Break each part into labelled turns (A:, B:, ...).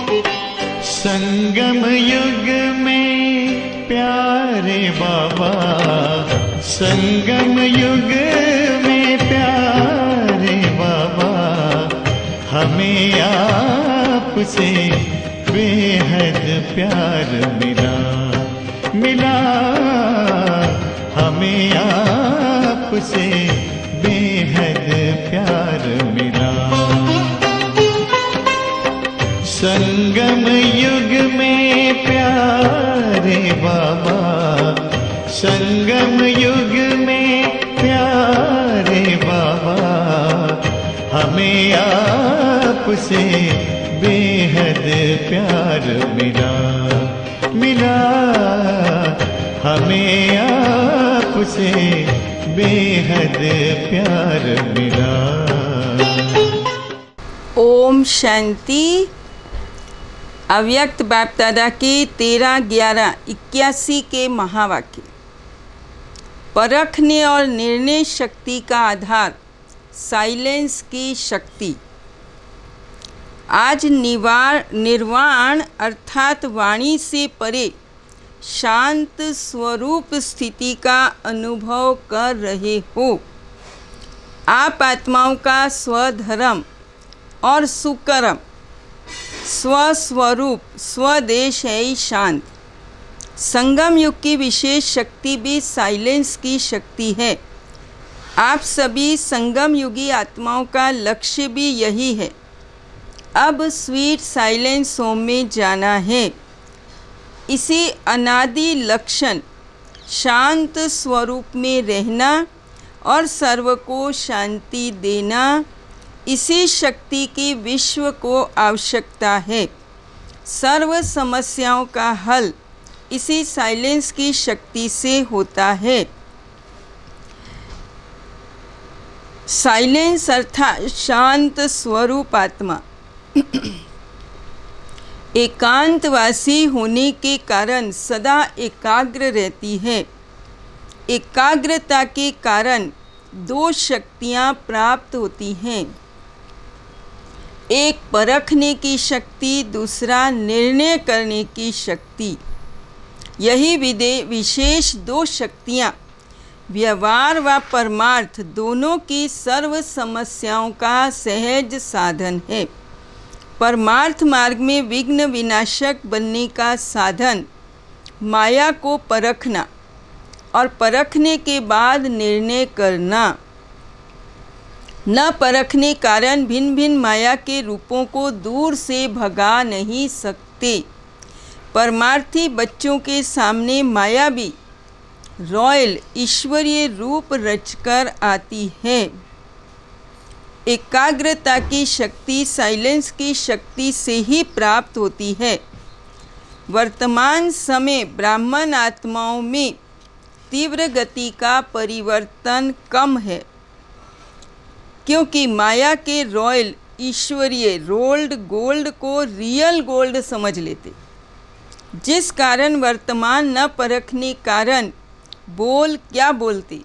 A: संगम युग में प्यारे बाबा, संगम युग में प्यारे बाबा, हमें आपसे बेहद प्यार मिला, मिला, हमें आपसे बेहद प्यार मिला। संगम युग में प्यारे बाबा, संगम युग में प्यारे बाबा, हमें आपसे बेहद प्यार मिला, मिला, हमें आपसे बेहद प्यार मिला।
B: ओम शांति। अव्यक्त बाप दादा के 13-11-81 के महावाक्य। परखने और निर्णय शक्ति का आधार साइलेंस की शक्ति। आज निर्वाण अर्थात वाणी से परे शांत स्वरूप स्थिति का अनुभव कर रहे हो। आप आत्माओं का स्वधर्म और सुकर्म, स्वस्वरूप, स्वदेश है ही शांत। संगम युग की विशेष शक्ति भी साइलेंस की शक्ति है। आप सभी संगम युगी आत्माओं का लक्ष्य भी यही है। अब स्वीट साइलेंस होम में जाना है। इसी अनादि लक्षण शांत स्वरूप में रहना और सर्व को शांति देना, इसी शक्ति की विश्व को आवश्यकता है। सर्व समस्याओं का हल इसी साइलेंस की शक्ति से होता है। साइलेंस अर्थात शांत स्वरूप आत्मा एकांतवासी होने के कारण सदा एकाग्र रहती है। एकाग्रता के कारण दो शक्तियाँ प्राप्त होती हैं, एक परखने की शक्ति, दूसरा निर्णय करने की शक्ति। यही विशेष दो शक्तियाँ व्यवहार व परमार्थ दोनों की सर्व समस्याओं का सहज साधन है। परमार्थ मार्ग में विघ्न विनाशक बनने का साधन माया को परखना और परखने के बाद निर्णय करना। न परखने कारण भिन्न भिन्न माया के रूपों को दूर से भगा नहीं सकते। परमार्थी बच्चों के सामने माया भी रॉयल ईश्वरीय रूप रचकर आती है। एकाग्रता की शक्ति साइलेंस की शक्ति से ही प्राप्त होती है। वर्तमान समय ब्राह्मण आत्माओं में तीव्र गति का परिवर्तन कम है, क्योंकि माया के रॉयल ईश्वरीय रोल्ड गोल्ड को रियल गोल्ड समझ लेते, जिस कारण वर्तमान न परखने कारण बोल क्या बोलते।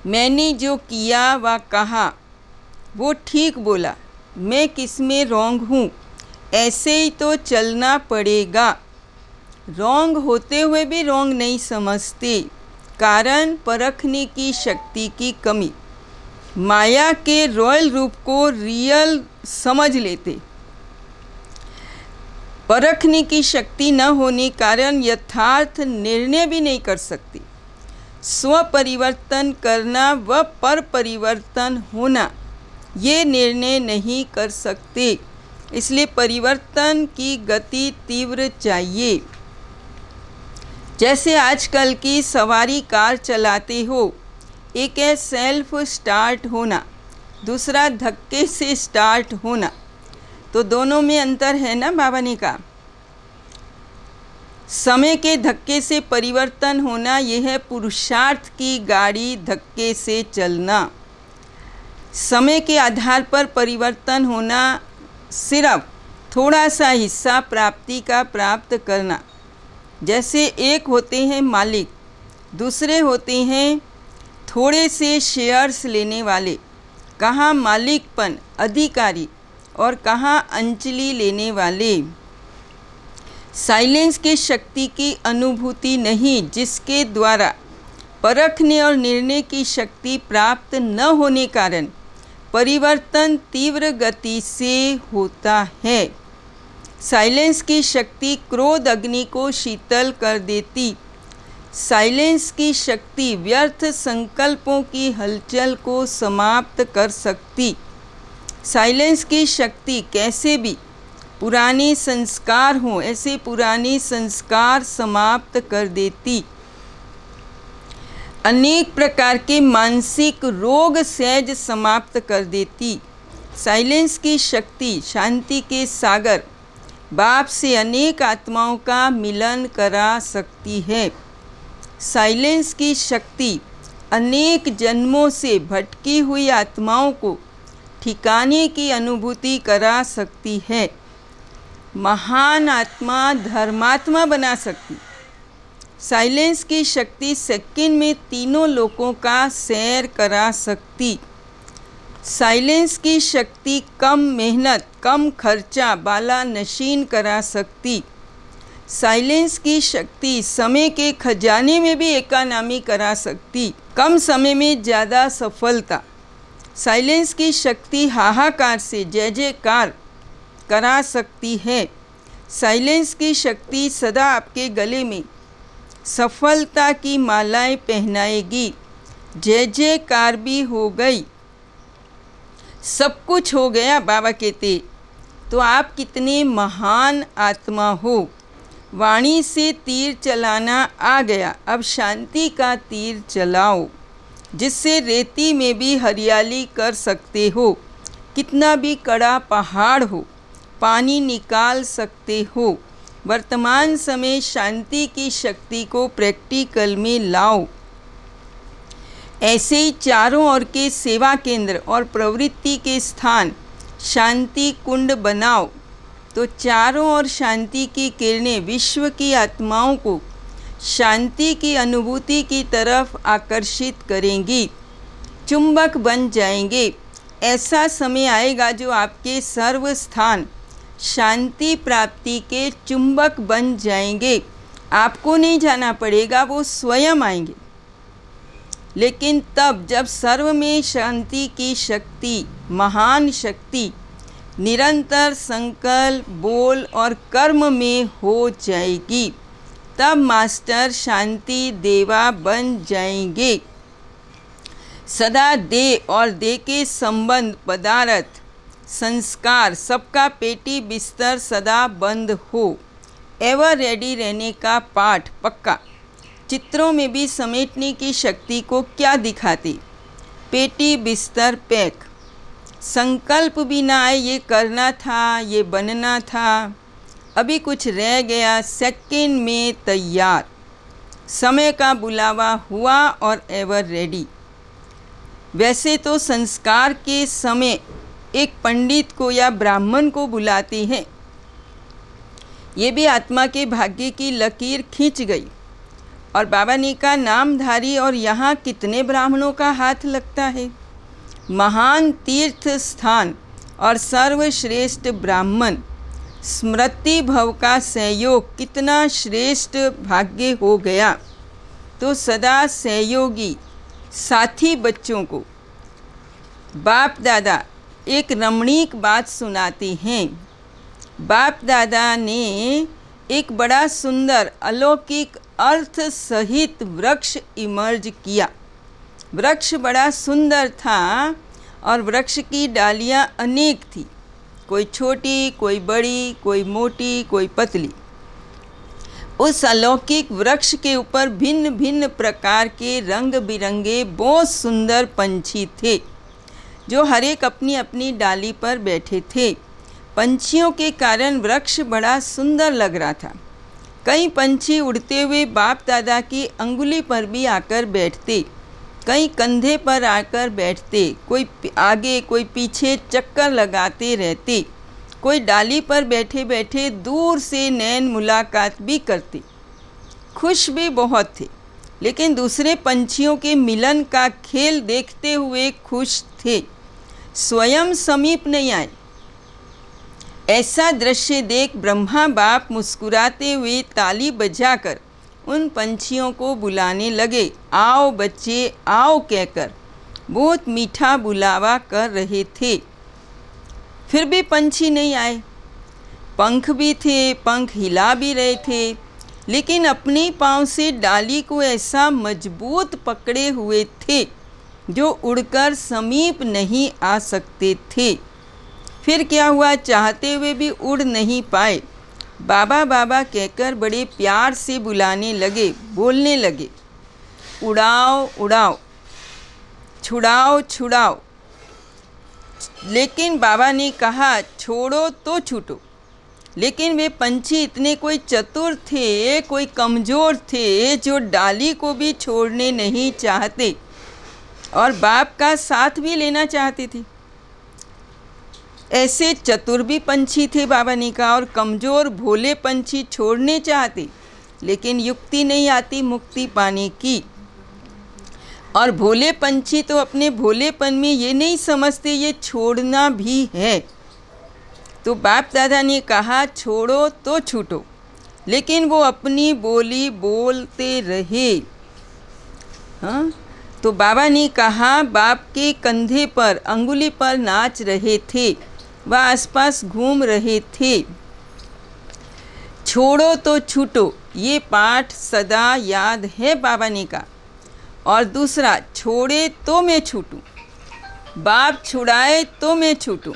B: मैंने जो किया व कहा वो ठीक बोला, मैं किस में रॉन्ग हूँ, ऐसे ही तो चलना पड़ेगा। रॉन्ग होते हुए भी रॉन्ग नहीं समझते, कारण परखने की शक्ति की कमी। माया के रॉयल रूप को रियल समझ लेते। परखने की शक्ति न होने कारण यथार्थ निर्णय भी नहीं कर सकती। स्व परिवर्तन करना व पर परिवर्तन होना, ये निर्णय नहीं कर सकते। इसलिए परिवर्तन की गति तीव्र चाहिए। जैसे आजकल की सवारी कार चलाते हो, एक है सेल्फ स्टार्ट होना, दूसरा धक्के से स्टार्ट होना, तो दोनों में अंतर है ना। बाबा ने कहा समय के धक्के से परिवर्तन होना, यह है पुरुषार्थ की गाड़ी धक्के से चलना। समय के आधार पर परिवर्तन होना सिर्फ थोड़ा सा हिस्सा प्राप्ति का प्राप्त करना। जैसे एक होते हैं मालिक, दूसरे होते हैं थोड़े से शेयर्स लेने वाले। कहाँ मालिकपन, अधिकारी और कहाँ अंजलि लेने वाले। साइलेंस की शक्ति की अनुभूति नहीं, जिसके द्वारा परखने और निर्णय की शक्ति प्राप्त न होने कारण परिवर्तन तीव्र गति से होता है। साइलेंस की शक्ति क्रोध अग्नि को शीतल कर देती। साइलेंस की शक्ति व्यर्थ संकल्पों की हलचल को समाप्त कर सकती। साइलेंस की शक्ति कैसे भी पुराने संस्कार हों, ऐसे पुराने संस्कार समाप्त कर देती। अनेक प्रकार के मानसिक रोग सहज समाप्त कर देती। साइलेंस की शक्ति शांति के सागर बाप से अनेक आत्माओं का मिलन करा सकती है। साइलेंस की शक्ति अनेक जन्मों से भटकी हुई आत्माओं को ठिकाने की अनुभूति करा सकती है। महान आत्मा धर्मात्मा बना सकती। साइलेंस की शक्ति सेकंड में तीनों लोकों का सैर करा सकती। साइलेंस की शक्ति कम मेहनत कम खर्चा बाला नशीन करा सकती। साइलेंस की शक्ति समय के खजाने में भी एकानामी करा सकती, कम समय में ज़्यादा सफलता। साइलेंस की शक्ति हाहाकार से जय जयकार करा सकती है। साइलेंस की शक्ति सदा आपके गले में सफलता की मालाएं पहनाएगी। जय जयकार भी हो गई, सब कुछ हो गया। बाबा कहते तो आप कितने महान आत्मा हो। वाणी से तीर चलाना आ गया, अब शांति का तीर चलाओ, जिससे रेती में भी हरियाली कर सकते हो। कितना भी कड़ा पहाड़ हो पानी निकाल सकते हो। वर्तमान समय शांति की शक्ति को प्रैक्टिकल में लाओ। ऐसे ही चारों ओर के सेवा केंद्र और प्रवृत्ति के स्थान शांति कुंड बनाओ, तो चारों ओर शांति की किरणें विश्व की आत्माओं को शांति की अनुभूति की तरफ आकर्षित करेंगी, चुंबक बन जाएंगे। ऐसा समय आएगा जो आपके सर्व स्थान शांति प्राप्ति के चुंबक बन जाएंगे। आपको नहीं जाना पड़ेगा, वो स्वयं आएंगे। लेकिन तब जब सर्व में शांति की शक्ति, महान शक्ति निरंतर संकल्प बोल और कर्म में हो जाएगी, तब मास्टर शांति देवा बन जाएंगे। सदा दे और दे के संबंध पदार्थ संस्कार सबका पेटी बिस्तर सदा बंद हो। एवर रेडी रहने का पाठ पक्का। चित्रों में भी समेटने की शक्ति को क्या दिखाते? पेटी बिस्तर पैक। संकल्प भी ना आए ये करना था, ये बनना था, अभी कुछ रह गया, सेकंड में तैयार। समय का बुलावा हुआ और एवर रेडी। वैसे तो संस्कार के समय एक पंडित को या ब्राह्मण को बुलाते हैं, ये भी आत्मा के भाग्य की लकीर खींच गई। और बाबा ने कहा नामधारी, और यहाँ कितने ब्राह्मणों का हाथ लगता है। महान तीर्थ स्थान और सर्वश्रेष्ठ ब्राह्मण स्मृति भव का सहयोग कितना श्रेष्ठ भाग्य हो गया। तो सदा सहयोगी साथी बच्चों को बाप दादा एक रमणीक बात सुनाते हैं। बाप दादा ने एक बड़ा सुंदर अलौकिक अर्थ सहित वृक्ष इमर्ज किया। वृक्ष बड़ा सुंदर था और वृक्ष की डालियां अनेक थी, कोई छोटी, कोई बड़ी, कोई मोटी, कोई पतली। उस अलौकिक वृक्ष के ऊपर भिन्न भिन्न प्रकार के रंग बिरंगे बहुत सुंदर पंछी थे, जो हर एक अपनी अपनी डाली पर बैठे थे। पंछियों के कारण वृक्ष बड़ा सुंदर लग रहा था। कई पंछी उड़ते हुए बाप दादा की अंगुली पर भी आकर बैठते, कई कंधे पर आकर बैठते, कोई आगे कोई पीछे चक्कर लगाते रहते, कोई डाली पर बैठे बैठे दूर से नैन मुलाकात भी करते। खुश भी बहुत थे, लेकिन दूसरे पंछियों के मिलन का खेल देखते हुए खुश थे। स्वयं समीप नहीं आए, ऐसा दृश्य देख ब्रह्मा बाप मुस्कुराते हुए ताली बजाकर उन पंछियों को बुलाने लगे। आओ बच्चे आओ कहकर बहुत मीठा बुलावा कर रहे थे। फिर भी पंछी नहीं आए। पंख भी थे, पंख हिला भी रहे थे, लेकिन अपने पाँव से डाली को ऐसा मजबूत पकड़े हुए थे जो उड़कर समीप नहीं आ सकते थे। फिर क्या हुआ, चाहते हुए भी उड़ नहीं पाए। बाबा बाबा कहकर बड़े प्यार से बुलाने लगे, बोलने लगे, उड़ाओ उड़ाओ, छुड़ाओ छुड़ाओ। लेकिन बाबा ने कहा छोड़ो तो छूटो। लेकिन वे पंछी इतने कोई चतुर थे, कोई कमज़ोर थे, जो डाली को भी छोड़ने नहीं चाहते और बाप का साथ भी लेना चाहते थे। ऐसे चतुर भी पंछी थे बाबा ने कहा, और कमज़ोर भोले पंछी छोड़ने चाहते, लेकिन युक्ति नहीं आती मुक्ति पाने की। और भोले पंछी तो अपने भोलेपन में ये नहीं समझते ये छोड़ना भी है। तो बाप दादा ने कहा छोड़ो तो छूटो, लेकिन वो अपनी बोली बोलते रहे। हाँ, तो बाबा ने कहा बाप के कंधे पर अंगुली पर नाच रहे थे, वह आसपास घूम रहे थे। छोड़ो तो छूटो, ये पाठ सदा याद है बाबा ने कहा। और दूसरा, छोड़े तो मैं छूटूं, बाप छुड़ाए तो मैं छूटूं।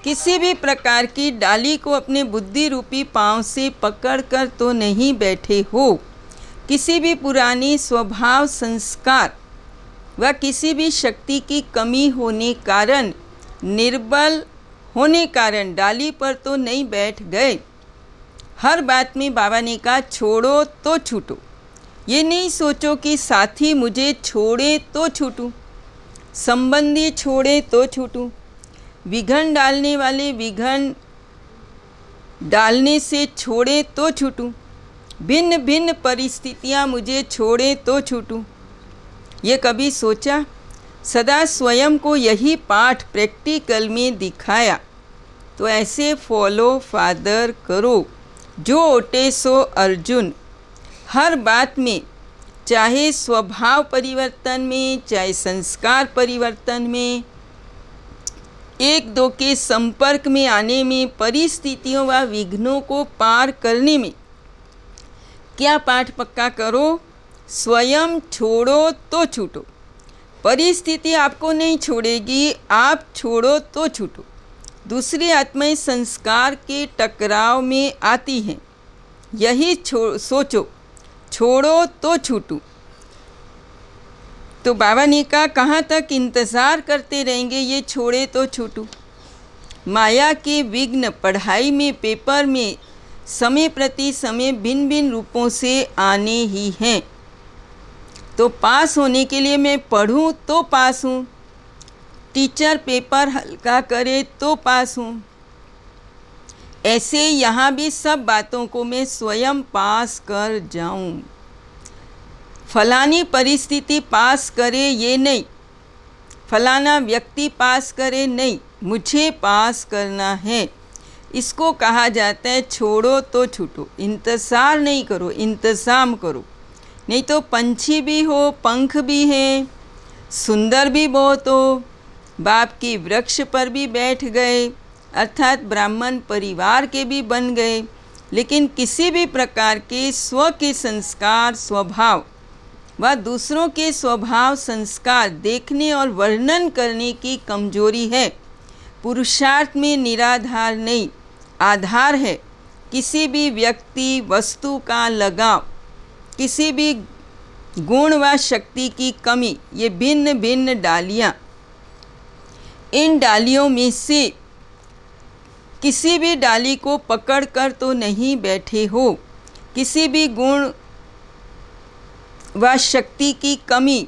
B: किसी भी प्रकार की डाली को अपने बुद्धि रूपी पाँव से पकड़कर तो नहीं बैठे हो। किसी भी पुरानी स्वभाव संस्कार व किसी भी शक्ति की कमी होने कारण, निर्बल होने कारण डाली पर तो नहीं बैठ गए। हर बात में बाबा ने कहा छोड़ो तो छूटो। ये नहीं सोचो कि साथी मुझे छोड़े तो छूटूं, संबंधी छोड़े तो छूटूं, विघन डालने वाले विघन डालने से छोड़े तो छूटूं, भिन्न भिन्न परिस्थितियाँ मुझे छोड़े तो छूटूं। ये कभी सोचा? सदा स्वयं को यही पाठ प्रैक्टिकल में दिखाया। तो ऐसे फॉलो फादर करो, जो ओटे सो अर्जुन। हर बात में, चाहे स्वभाव परिवर्तन में, चाहे संस्कार परिवर्तन में, एक दो के संपर्क में आने में, परिस्थितियों व विघ्नों को पार करने में क्या पाठ पक्का करो? स्वयं छोड़ो तो छूटो। परिस्थिति आपको नहीं छोड़ेगी, आप छोड़ो तो छूटो। दूसरी आत्माएं संस्कार के टकराव में आती हैं, यही सोचो, छोड़ो तो छूटूं। तो बाबा ने कहा कहाँ तक इंतज़ार करते रहेंगे ये छोड़े तो छूटूं। माया के विघ्न पढ़ाई में, पेपर में समय प्रति समय भिन्न भिन्न रूपों से आने ही हैं। तो पास होने के लिए मैं पढ़ूं तो पास हूँ, टीचर पेपर हल्का करे तो पास हूँ। ऐसे यहाँ भी सब बातों को मैं स्वयं पास कर जाऊँ। फलानी परिस्थिति पास करे ये नहीं, फलाना व्यक्ति पास करे नहीं, मुझे पास करना है। इसको कहा जाता है छोड़ो तो छूटो। इंतज़ार नहीं करो, इंतज़ाम करो। नहीं तो पंछी भी हो, पंख भी हैं, सुंदर भी बहुत हो, बाप की वृक्ष पर भी बैठ गए, अर्थात ब्राह्मण परिवार के भी बन गए, लेकिन किसी भी प्रकार के स्व के संस्कार स्वभाव व दूसरों के स्वभाव संस्कार देखने और वर्णन करने की कमजोरी है। पुरुषार्थ में निराधार नहीं, आधार है। किसी भी व्यक्ति वस्तु का लगाव, किसी भी गुण व शक्ति की कमी, ये भिन्न भिन्न डालियाँ। इन डालियों में से किसी भी डाली को पकड़कर तो नहीं बैठे हो। किसी भी गुण व शक्ति की कमी,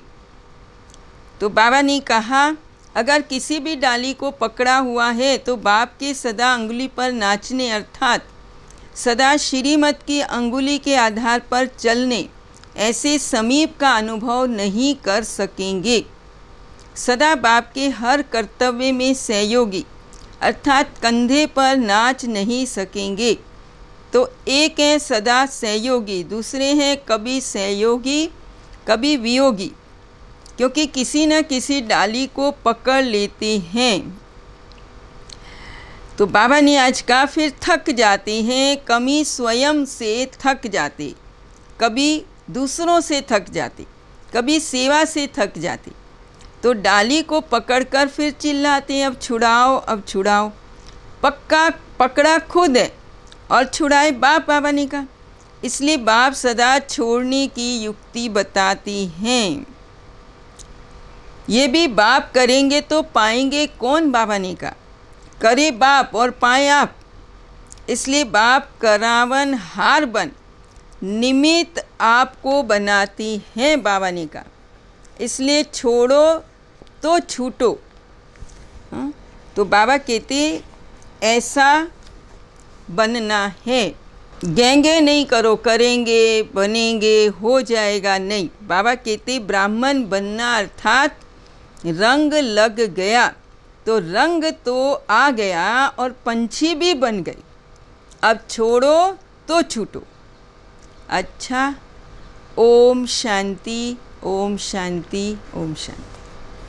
B: तो बाबा ने कहा अगर किसी भी डाली को पकड़ा हुआ है तो बाप के सदा अंगुली पर नाचने, अर्थात सदा श्रीमत की अंगुली के आधार पर चलने, ऐसे समीप का अनुभव नहीं कर सकेंगे। सदा बाप के हर कर्तव्य में सहयोगी, अर्थात कंधे पर नाच नहीं सकेंगे। तो एक हैं सदा सहयोगी, दूसरे हैं कभी सहयोगी कभी वियोगी, क्योंकि किसी न किसी डाली को पकड़ लेते हैं। तो बाबा ने आज कहा फिर थक जाते हैं, कभी स्वयं से थक जाते, कभी दूसरों से थक जाते, कभी सेवा से थक जाते, तो डाली को पकड़कर फिर चिल्लाते हैं अब छुड़ाओ अब छुड़ाओ। पक्का पकड़ा खुद है और छुड़ाए बाप, बाबा ने कहा। इसलिए बाप सदा छोड़ने की युक्ति बताती हैं। ये भी बाप करेंगे तो पाएंगे कौन, बाबा ने कहा। करे बाप और पाए आप। इसलिए बाप करावन हार बन निमित्त आपको बनाती हैं, बाबा ने कहा। इसलिए छोड़ो तो छूटो। हाँ? तो बाबा कहते ऐसा बनना है। गैंगे नहीं करो, करेंगे बनेंगे हो जाएगा, नहीं। बाबा कहते ब्राह्मण बनना अर्थात रंग लग गया तो रंग तो आ गया और पंछी भी बन गई। अब छोड़ो तो छूटो। अच्छा, ओम शांति, ओम शांति, ओम शांति।